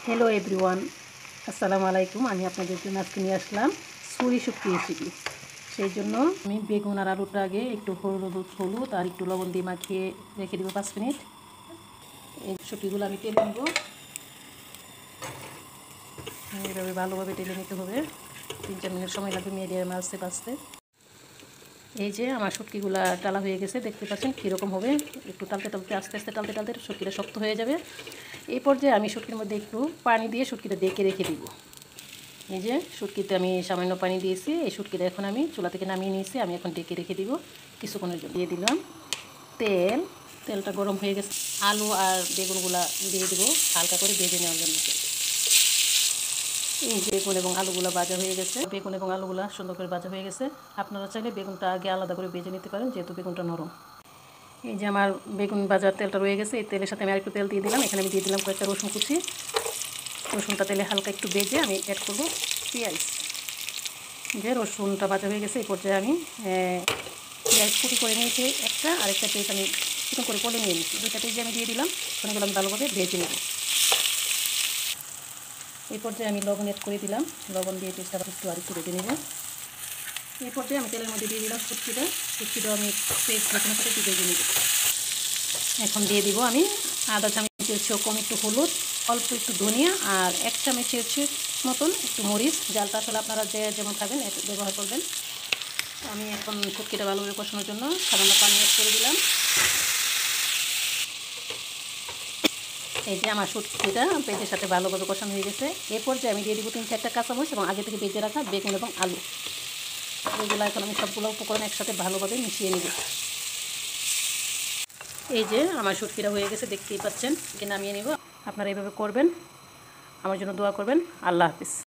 Hello everyone, আসসালামু আলাইকুম। আমি আপনাদের জন্য আজকে নিয়ে আসলাম ছুরি শুটকি রেসিপি। সেই জন্য আমি বেগুন আর আলুটা আগে একটু হলুদ আর একটু লবণ দিয়ে মাখিয়ে রেখে দেবো 5 মিনিট। এই শুটকিগুলো আমি তেলে নেব, এইভাবে ভালোভাবে তেলে নিতে হবে। 3-4 মিনিট সময় লাগবে মিডিয়ামে আস্তে আস্তে। এই যে আমার শুটকিগুলা টালা হয়ে গেছে, দেখতে পাচ্ছেন কীরকম হবে। একটু টালতে টালতে আস্তে আস্তে টালতে টালতে শুটকিটা শক্ত হয়ে যাবে। এই পর্যায়ে আমি শুটকির মধ্যে একটু পানি দিয়ে শুটকিটা ডেকে রেখে দিব। এই যে শুটকিতে আমি সামান্য পানি দিয়েছি। এই শুটকিটা এখন আমি চুলা থেকে নামিয়ে নিয়েছি। আমি এখন ডেকে রেখে দিব কিছুক্ষণের জন্য। দিয়ে দিলাম তেলটা গরম হয়ে গেছে। আলু আর বেগুনগুলা দিয়ে দেবো হালকা করে ভেজে নেওয়ার জন্য। এই যে বেগুন এবং আলুগুলো ভাজা হয়ে গেছে। বেগুন এবং আলুগুলো সুন্দর করে ভাজা হয়ে গেছে। আপনারা চাইলে বেগুনটা আগে আলাদা করে ভেজে নিতে পারেন, যেহেতু বেগুনটা নরম। এই যে আমার বেগুন ভাজার তেলটা রয়ে গেছে। এই তেলের সাথে আমি আরেকটু তেল দিয়ে দিলাম। এখানে আমি দিয়ে দিলাম কয়েকটা রসুন কুচি। রসুনটা তেলে হালকা একটু ভেজে আমি অ্যাড করবো পেঁয়াজ। যে রসুনটা ভাজা হয়ে গেছে, এই পর্যায়ে আমি পেঁয়াজ কুচি করে নিয়েছি একটা, আরেকটা পেঁয়াজ আমি চিকন করে পলে নিয়ে নিয়েছি। দুইটা পেঁয়াজ আমি দিয়ে দিলাম। এগুলো আমি ভালোভাবে ভেজে নেব। এই পর্যায়ে আমি লবণ অ্যাড করে দিলাম। লবণ দিয়ে পেঁয়াজটা আরেকটু ভেজে নেব। এই পর্যায়ে আমি তেলের মধ্যে দিয়ে দিলাম শুটকিটাও আমি পেঁয়াজ রসুনের সাথে একটু ভেজে নেব। এখন দিয়ে দিব আমি আধা চামচের চেয়েও কম একটু হলুদ, অল্প একটু ধনিয়া আর 1 চামচের মতন একটু মরিচ। জালটা আসলে আপনারা যে যেমন খাবেন ব্যবহার করবেন। আমি এখন শুটকিটা ভালোভাবে কষানোর জন্য সামান্য পানি অ্যাড করে দিলাম। এই যে আমার শুটকিটা পেঁয়াজের সাথে ভালোভাবে কষানো হয়ে গেছে। এই পর্যায়ে আমি দিয়ে দিব 3-4টা কাঁচামরিচ এবং আগে থেকে ভেজে রাখা বেগুন এবং আলু। এগুলো এখন আমি সবগুলো উপকরণ একসাথে ভালোভাবে মিশিয়ে নিব। এই যে আমার শুটকিটা হয়ে গেছে, দেখতেই পাচ্ছেন। নামিয়ে নিব। আপনারা এইভাবে করবেন। আমার জন্য দোয়া করবেন। আল্লাহ হাফিজ।